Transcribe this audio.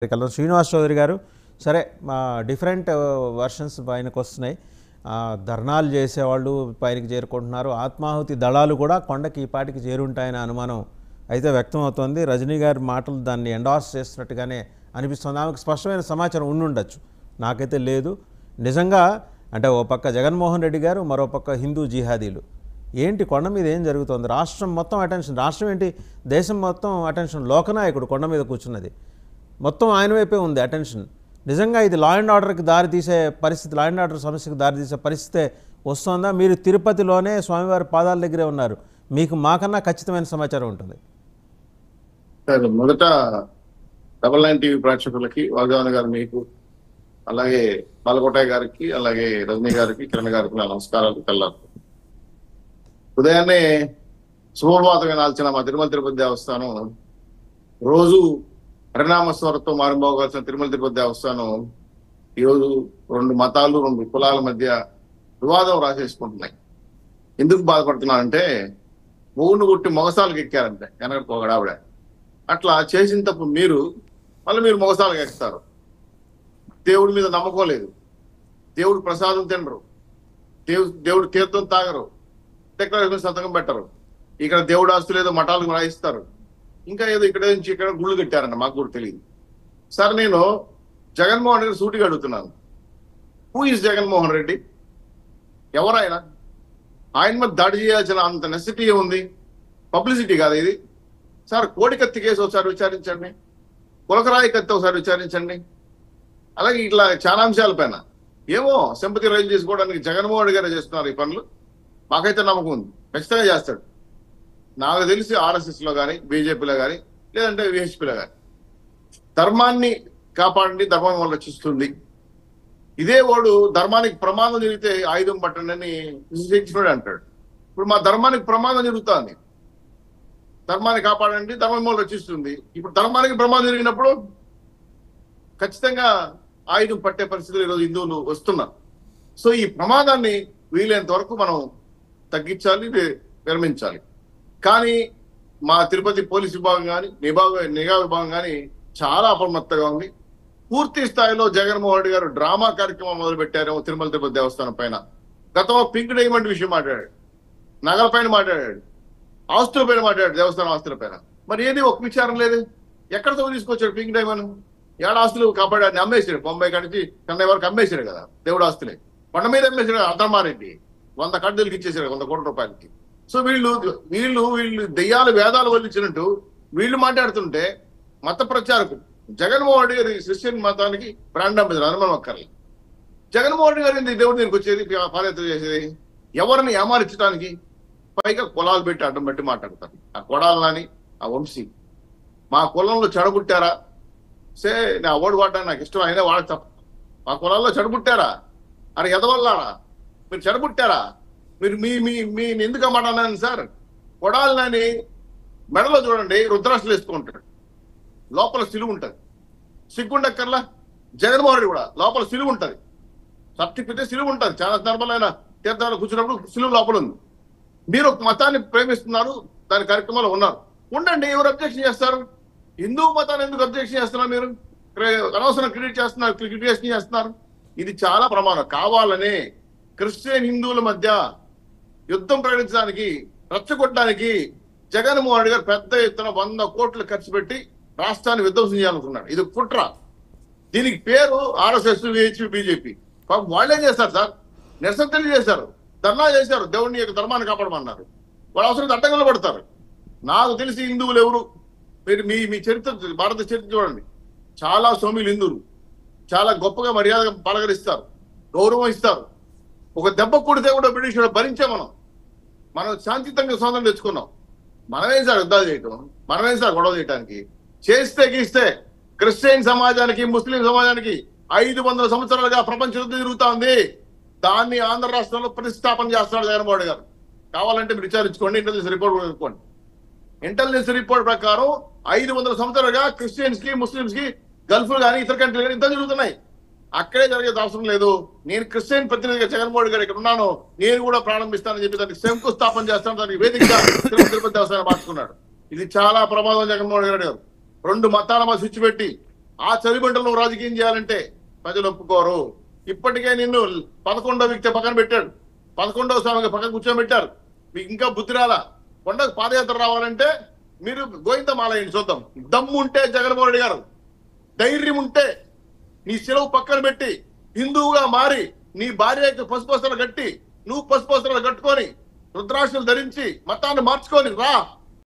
కల్లం శ్రీనివాస్ చౌదరి గారు సరే different versions పైనకు వస్తున్నాయి. ధర్నాలు చేసేవాళ్ళు పైనకి చేరుకుంటున్నారు. ఆత్మాహుతి దళాలు కూడా కొండకి ఈ పాటికి చేరుంటాయనే అనుమానం అయితే వ్యక్తం అవుతోంది. రజనీ గారి మాటలు దాన్ని ఎండార్స్ చేస్తున్నట్టుగానే అనిపిస్తుంది. ఆమెకు స్పష్టమైన సమాచారం ఉండుండొచ్చు, నాకైతే లేదు. నిజంగా అంటే ఓ పక్క జగన్మోహన్ రెడ్డి గారు, మరో పక్క హిందూ జిహాదీలు. ఏంటి కొండ మీద ఏం జరుగుతుంది? రాష్ట్రం మొత్తం అటెన్షన్, రాష్ట్రం ఏంటి దేశం మొత్తం అటెన్షన్. లోకనాయకుడు కొండ మీద కూర్చున్నది, మొత్తం ఆయన వైపే ఉంది అటెన్షన్. నిజంగా ఇది లా అండ్ ఆర్డర్కి దారితీసే పరిస్థితి, లా అండ్ ఆర్డర్ సమస్యకు దారితీసే పరిస్థితే వస్తుందా? మీరు తిరుపతిలోనే స్వామివారి పాదాల దగ్గరే ఉన్నారు, మీకు మాకన్నా ఖచ్చితమైన సమాచారం ఉంటుంది. మొదట డబల్ 9 టీవీ ప్రేక్షకులకి, వాగ్దావన్ గారు మీకు, అలాగే బాలకోటయ్య గారికి, అలాగే రజనీ గారికి, కిరణ్ గారికి నా నమస్కారాలు. తెల్లారు ఉదయాన్నే శుభవార్త వినాల్సిన మా తిరుమల తిరుపతి దేవస్థానం రోజు పరిణామస్వరతో మారిపోగాల్సిన తిరుమల తిరుపతి దేవస్థానం ఈరోజు 2 మతాలు 2 కులాల మధ్య వివాదం రాసేసుకుంటున్నాయి. ఎందుకు బాధపడుతున్నానంటే మొగుడిని కొట్టి మొగసాలకు ఎక్కారంటే వెనక పోగడావిడ. అట్లా చేసిన తప్పు మీరు మళ్ళీ మీరు మొగసాలకు ఎక్కుతారు. దేవుడి మీద నమ్మకం లేదు, దేవుడు ప్రసాదం తినరు, దేవుడు తీర్థం తాగరు, డిక్లరేషన్ సంతకం పెట్టరు. ఇక్కడ దేవుడు ఆస్తులు ఏదో మఠాలకు రాయిస్తారు, ఇంకా ఏదో ఇక్కడ నుంచి ఇక్కడ గుళ్ళు కట్టారంట, మాకు కూడా తెలియదు. సార్ నేను జగన్మోహన్ రెడ్డి సూటిగా అడుగుతున్నాను, హూ ఈజ్ జగన్మోహన్ రెడ్డి? ఎవరైనా ఆయన మీద దాడి చేయాల్సిన అంత నెసిటీ ఉంది? పబ్లిసిటీ కాదు ఇది. సార్ కోడికత్తి కేసు ఒకసారి విచారించండి, కులకరాయి కత్తి ఒకసారి విచారించండి. అలాగే ఇట్లా చాలా అంశాల పైన ఏమో సింపతి రైలు చేసుకోవడానికి జగన్మోహన్ రెడ్డి గారే చేస్తున్నారు ఈ పనులు. మాకైతే నమ్మకం ఉంది, ఖచ్చితంగా చేస్తాడు. నాకు తెలిసి ఆర్ఎస్ఎస్లో కానీ, బీజేపీలో కానీ, లేదంటే విహెచ్పీలో కానీ ధర్మాన్ని కాపాడండి, ధర్మం వల్ల రక్షిస్తుంది. ఇదే వాడు ధర్మానికి ప్రమాదం జరిగితే ఆయుధం పట్టండి అని విశ్లేషించినోడు అంటాడు. ఇప్పుడు మా ధర్మానికి ప్రమాదం జరుగుతుంది, ధర్మాన్ని కాపాడండి, ధర్మం వల్ల రక్షిస్తుంది. ఇప్పుడు ధర్మానికి ప్రమాదం జరిగినప్పుడు ఖచ్చితంగా ఆయుధం పట్టే పరిస్థితులు ఈరోజు హిందువులు వస్తున్నారు. సో ఈ ప్రమాదాన్ని వీలైనంత వరకు మనం తగ్గించాలి, విరమించాలి. కానీ మా తిరుపతి పోలీస్ విభాగం కానీ, నిఘా విభాగం కానీ చాలా అప్రమత్తగా ఉంది. పూర్తి స్థాయిలో జగన్మోహన్ రెడ్డి గారు డ్రామా కార్యక్రమం మొదలు పెట్టారేమో తిరుమల తిరుపతి దేవస్థానం పైన. గతంలో పింక్ డైమండ్ విషయం మాట్లాడాడు, నగల పైన మాట్లాడాడు, ఆస్తుల పైన మాట్లాడాడు, దేవస్థానం ఆస్తుల పైన. మరి ఏది ఒక విచారం లేదు. ఎక్కడితో తీసుకొచ్చాడు పింక్ డైమండ్? ఏడు ఆస్తులు కాపాడాన్ని అమ్మేసాడు, బొంబాయి కాడికి చెన్నై వరకు అమ్మేసాడు కదా దేవుడు ఆస్తులే. కొండ మీద అమ్మేసాడు అర్థమారెడ్డి, 100 కడ్డలకి ఇచ్చేసాడు 100 కోట్ల రూపాయలకి. సో వీళ్ళు దెయ్యాలు వేదాలు వల్లించినట్టు వీళ్ళు మాట్లాడుతుంటే మత ప్రచారకులు జగన్మోహన్ రెడ్డి గారి క్రిస్టియన్ మతానికి బ్రాండ్ అంబేద్కర్ అనుమానం అక్కర్లేదు. జగన్మోహన్ రెడ్డి గారి దేవుడి దగ్గరికి వచ్చేది, పాదయాత్ర చేసేది ఎవరిని ఏమారించడానికి? పైగా కులాలు పెట్టి అడ్డం పెట్టి మాట్లాడతారు. ఆ కొడాలని, ఆ వంశీ మా కులంలో చెడబుట్టారా? సే నా ఓడి వాడడానికి నాకు ఇష్టం, అయినా వాడ తప్ప. మా కులాల్లో చెడబుట్టారా? అరే ఎదవల్లారా మీరు చెడబుట్టారా? మీరు మీ ఎందుకు అమ్మాడన్నాను సార్. కొడాలని మెడలో చూడండి రుద్రాక్షలు వేసుకుంటాడు, లోపల సిలువు ఉంటుంది. సిగ్గుండక్కర్లా? జగన్మోహన్ రెడ్డి కూడా లోపల సిలువు ఉంటుంది, సర్టిఫికేట్ సిలువు ఉంటుంది. చాలా సందర్భాలైన తీర్థాలు కూర్చున్నప్పుడు సిలువు లోపల ఉంది. మీరు ఒక మతాన్ని ప్రేమిస్తున్నారు, దాని కార్యక్రమాలు ఉన్నారు, ఉండండి. ఎవరు అబ్జెక్షన్ చేస్తారు? హిందూ మతాన్ని ఎందుకు అబ్జెక్షన్ చేస్తున్నారు? మీరు అనవసరం క్రిటికేషన్ చేస్తున్నారు. ఇది చాలా ప్రమాదం. కావాలనే క్రిస్టియన్ హిందువుల మధ్య యుద్ధం ప్రకటించడానికి, రెచ్చగొట్టడానికి జగన్మోహన్ రెడ్డి గారు పెద్ద ఎత్తున 100 కోట్లు ఖర్చు పెట్టి రాష్ట్రాన్ని విధ్వంసం చేయాలనుకున్నాడు. ఇది కుట్ర. దీనికి పేరు ఆర్ఎస్ఎస్, విహెచ్పి, బీజేపీ. వాళ్ళేం చేస్తారు సార్? నిరసన తెలియజేశారు, ధర్నా చేశారు, దేవుడిని యొక్క ధర్మాన్ని కాపాడమన్నారు. వాళ్ళు అవసరం అడ్డంగా పడతారు. నాకు తెలిసి హిందువులు ఎవరు, మీరు మీ చరిత్ర, భారత చరిత్ర చూడండి. చాలా సౌమ్యులు హిందువులు, చాలా గొప్పగా మర్యాదగా పలకరిస్తారు, గౌరవం ఇస్తారు. ఒక దెబ్బ కొడితే కూడా బ్రిటిష్ భరించాం. మనం శాంతియుతంగా స్వాతంత్రం తెచ్చుకున్నాం. మనమేం సార్ యుద్ధాలు చేయటం? మనమేం సార్ గొడవ చేయడానికి? చేస్తే గీస్తే క్రిస్టియన్ సమాజానికి, ముస్లిం సమాజానికి 500 సంవత్సరాలుగా ప్రపంచ యుద్ధం జరుగుతా ఉంది. దాన్ని ఆంధ్ర రాష్ట్రంలో ప్రతిష్టాపన చేస్తున్నాడు జగన్మోహన్ రెడ్డి గారు. కావాలంటే మీరు విచారించుకోండి, ఇంటెలిజెన్స్ రిపోర్ట్ కనుక్కోండి. ఇంటెలిజెన్స్ రిపోర్ట్ ప్రకారం 500 సంవత్సరాలుగా క్రిస్టియన్స్ కి, ముస్లింస్ కి గల్ఫ్ కానీ ఇతర కంట్రీలు కానీ యుద్ధం జరుగుతున్నాయి. అక్కడే జరిగేది అవసరం లేదు. నేను క్రిస్టియన్ ప్రతినిధిగా జగన్మోహన్ గారు ఇక్కడ ఉన్నాను, నేను కూడా ప్రారంభిస్తానని చెప్పి దానికి శంకుస్థాపన చేస్తాను, దానికి వేదికగా తిరుపతి దేవస్థానం మార్చుకున్నాడు. ఇది చాలా ప్రమాదం. జగన్మోహన్ రెడ్డి గారు 2 మతాల మధ్య స్విచ్ పెట్టి ఆ చలిబంటలు నువ్వు రాజకీయం చేయాలంటే ప్రజలు ఒప్పుకోరు. ఇప్పటికే నిన్ను 11వ వ్యక్తి పక్కన పెట్టాడు, 11వ స్వామికి పక్కన కూర్చోబెట్టారు. మీకు ఇంకా బుద్ధి రాలా? కొండకు పాదయాత్ర రావాలంటే మీరు గోవిందమాలయండి చూద్దాం. దమ్ము ఉంటే జగన్మోహన్ రెడ్డి గారు, ధైర్యం ఉంటే నీ సెలవు పక్కన పెట్టి హిందువుగా మారి నీ భార్యకి పసుపు వస్త్రాలు కట్టి నువ్వు పసుపు వస్త్రాలు కట్టుకొని రుద్రాక్షలు ధరించి మతాన్ని మార్చుకొని రా.